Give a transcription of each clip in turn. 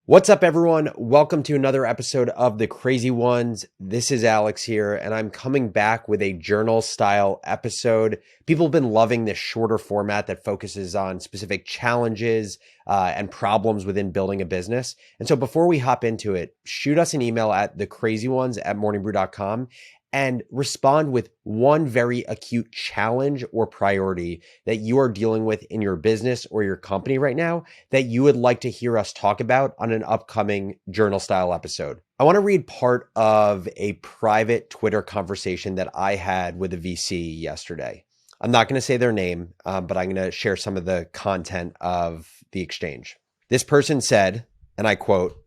What's up, everyone? Welcome to another episode of The Crazy Ones. This is Alex here, and I'm coming back with a journal style episode. People have been loving this shorter format that focuses on specific challenges and problems within building a business. And so before we hop into it, shoot us an email at thecrazyones@morningbrew.com and respond with one very acute challenge or priority that you are dealing with in your business or your company right now that you would like to hear us talk about on an upcoming journal style episode. I want to read part of a private Twitter conversation that I had with a VC yesterday. I'm not going to say their name, but I'm going to share some of the content of the exchange. This person said, and I quote,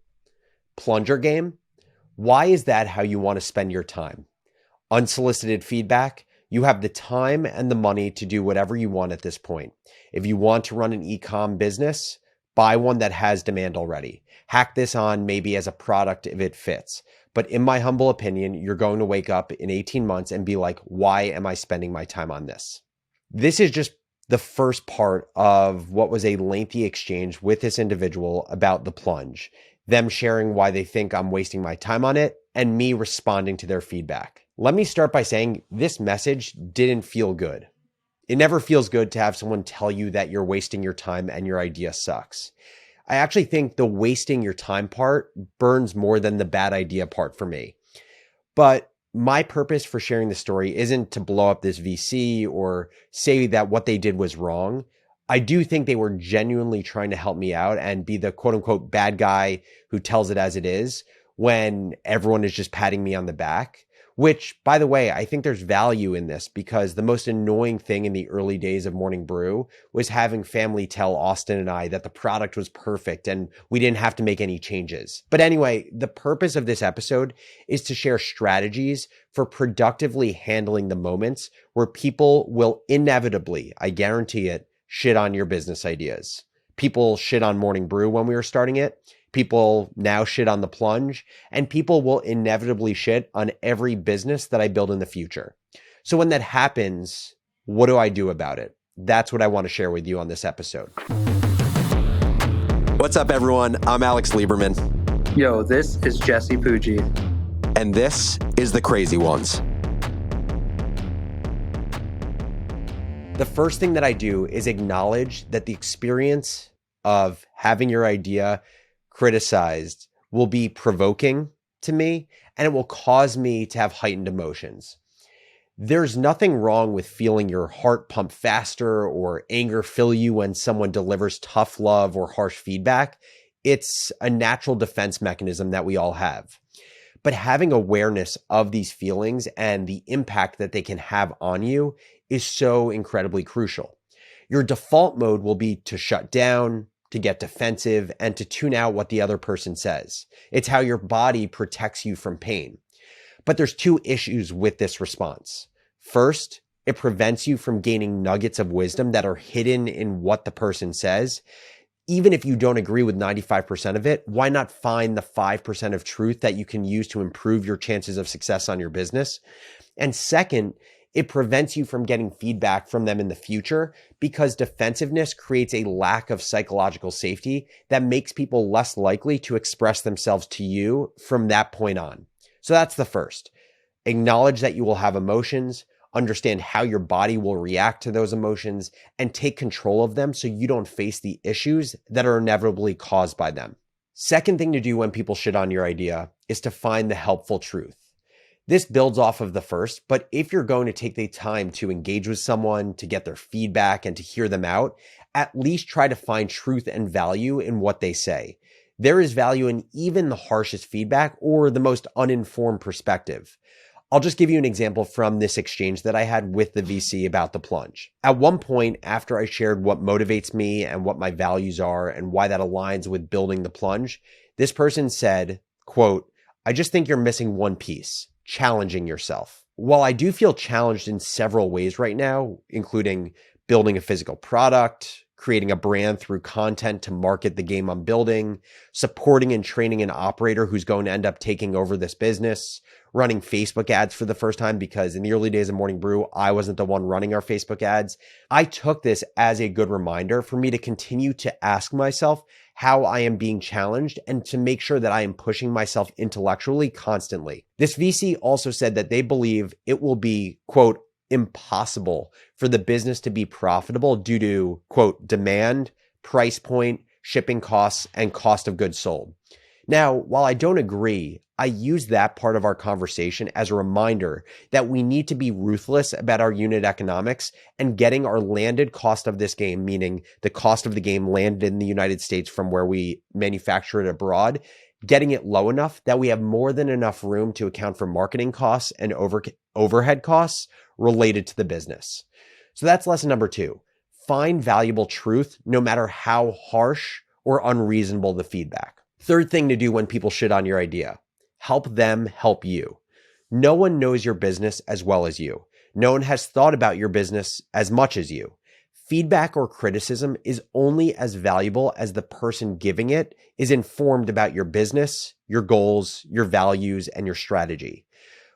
"Plunger game? Why is that how you want to spend your time? Unsolicited feedback? You have the time and the money to do whatever you want at this point. If you want to run an e-com business, buy one that has demand already. Hack this on maybe as a product if it fits. But in my humble opinion, you're going to wake up in 18 months and be like, why am I spending my time on this?" This is just the first part of what was a lengthy exchange with this individual about the plunge, them sharing why they think I'm wasting my time on it, and me responding to their feedback. Let me start by saying this message didn't feel good. It never feels good to have someone tell you that you're wasting your time and your idea sucks. I actually think the wasting your time part burns more than the bad idea part for me. But my purpose for sharing the story isn't to blow up this VC or say that what they did was wrong. I do think they were genuinely trying to help me out and be the quote unquote bad guy who tells it as it is when everyone is just patting me on the back. Which, by the way, I think there's value in this because the most annoying thing in the early days of Morning Brew was having family tell Austin and I that the product was perfect and we didn't have to make any changes. But anyway, the purpose of this episode is to share strategies for productively handling the moments where people will inevitably, I guarantee it, shit on your business ideas. People shit on Morning Brew when we were starting it. People now shit on the plunge, and people will inevitably shit on every business that I build in the future. So when that happens, what do I do about it? That's what I want to share with you on this episode. What's up, everyone? I'm Alex Lieberman. Yo, this is Jesse Pujji. And this is The Crazy Ones. The first thing that I do is acknowledge that the experience of having your idea criticized will be provoking to me, and it will cause me to have heightened emotions. There's nothing wrong with feeling your heart pump faster or anger fill you when someone delivers tough love or harsh feedback. It's a natural defense mechanism that we all have. But having awareness of these feelings and the impact that they can have on you is so incredibly crucial. Your default mode will be to shut down, to get defensive, and to tune out what the other person says. It's how your body protects you from pain. But there's two issues with this response. First, it prevents you from gaining nuggets of wisdom that are hidden in what the person says. Even if you don't agree with 95% of it, why not find the 5% of truth that you can use to improve your chances of success on your business? And second, it prevents you from getting feedback from them in the future because defensiveness creates a lack of psychological safety that makes people less likely to express themselves to you from that point on. So that's the first. Acknowledge that you will have emotions, understand how your body will react to those emotions, and take control of them so you don't face the issues that are inevitably caused by them. Second thing to do when people shit on your idea is to find the helpful truth. This builds off of the first, but if you're going to take the time to engage with someone, to get their feedback and to hear them out, at least try to find truth and value in what they say. There is value in even the harshest feedback or the most uninformed perspective. I'll just give you an example from this exchange that I had with the VC about the plunge. At one point, after I shared what motivates me and what my values are and why that aligns with building the plunge, this person said, quote, "I just think you're missing one piece. Challenging yourself." While I do feel challenged in several ways right now, including building a physical product, creating a brand through content to market the game I'm building, supporting and training an operator who's going to end up taking over this business, running Facebook ads for the first time because in the early days of Morning Brew, I wasn't the one running our Facebook ads. I took this as a good reminder for me to continue to ask myself, how I am being challenged, and to make sure that I am pushing myself intellectually constantly. This VC also said that they believe it will be, quote, impossible for the business to be profitable due to, quote, demand, price point, shipping costs, and cost of goods sold. Now, while I don't agree, I use that part of our conversation as a reminder that we need to be ruthless about our unit economics and getting our landed cost of this game, meaning the cost of the game landed in the United States from where we manufacture it abroad, getting it low enough that we have more than enough room to account for marketing costs and overhead costs related to the business. So that's lesson number 2. Find valuable truth, no matter how harsh or unreasonable the feedback. Third thing to do when people shit on your idea: help them help you. No one knows your business as well as you. No one has thought about your business as much as you. Feedback or criticism is only as valuable as the person giving it is informed about your business, your goals, your values, and your strategy.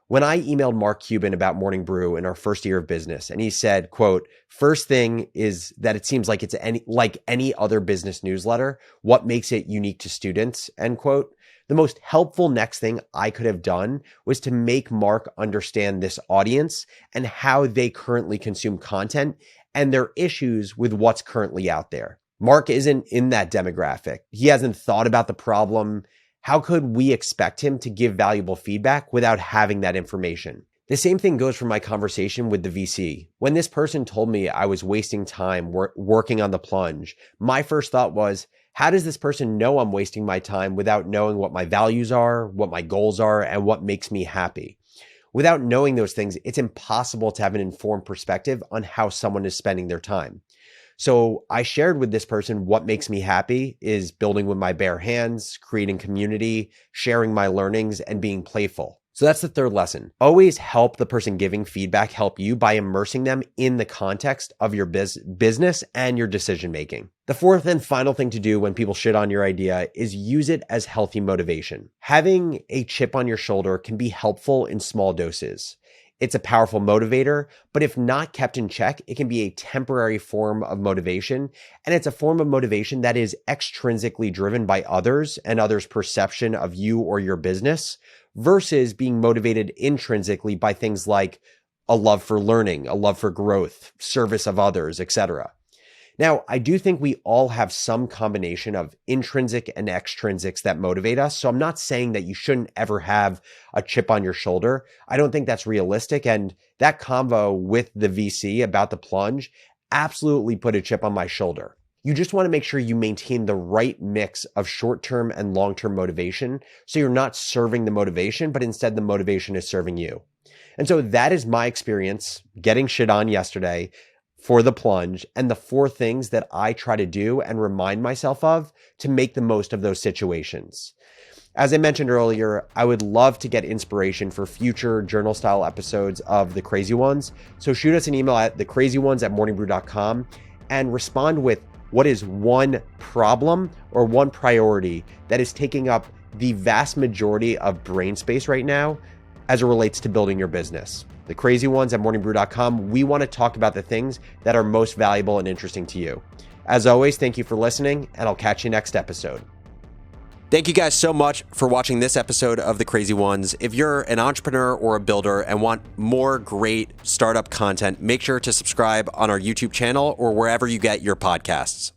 When I emailed Mark Cuban about Morning Brew in our first year of business, and he said, quote, "First thing is that it seems like it's like any other business newsletter. What makes it unique to students?" End quote. The most helpful next thing I could have done was to make Mark understand this audience and how they currently consume content and their issues with what's currently out there. Mark isn't in that demographic. He hasn't thought about the problem. How could we expect him to give valuable feedback without having that information? The same thing goes for my conversation with the VC. When this person told me I was wasting time working on the plunge, my first thought was, how does this person know I'm wasting my time without knowing what my values are, what my goals are, and what makes me happy? Without knowing those things, it's impossible to have an informed perspective on how someone is spending their time. So I shared with this person what makes me happy is building with my bare hands, creating community, sharing my learnings, and being playful. So that's the third lesson. Always help the person giving feedback help you by immersing them in the context of your business and your decision making. The fourth and final thing to do when people shit on your idea is use it as healthy motivation. Having a chip on your shoulder can be helpful in small doses. It's a powerful motivator, but if not kept in check, it can be a temporary form of motivation. And it's a form of motivation that is extrinsically driven by others and others' perception of you or your business versus being motivated intrinsically by things like a love for learning, a love for growth, service of others, etc. Now, I do think we all have some combination of intrinsic and extrinsics that motivate us. So I'm not saying that you shouldn't ever have a chip on your shoulder. I don't think that's realistic. And that convo with the VC about the plunge absolutely put a chip on my shoulder. You just want to make sure you maintain the right mix of short-term and long-term motivation. So you're not serving the motivation, but instead the motivation is serving you. And so that is my experience getting shit on yesterday for the plunge and the 4 things that I try to do and remind myself of to make the most of those situations. As I mentioned earlier, I would love to get inspiration for future journal style episodes of The Crazy Ones. So shoot us an email at thecrazyones@morningbrew.com and respond with what is one problem or one priority that is taking up the vast majority of brain space right now as it relates to building your business. The Crazy Ones at morningbrew.com. We want to talk about the things that are most valuable and interesting to you. As always, thank you for listening, and I'll catch you next episode. Thank you guys so much for watching this episode of The Crazy Ones. If you're an entrepreneur or a builder and want more great startup content, make sure to subscribe on our YouTube channel or wherever you get your podcasts.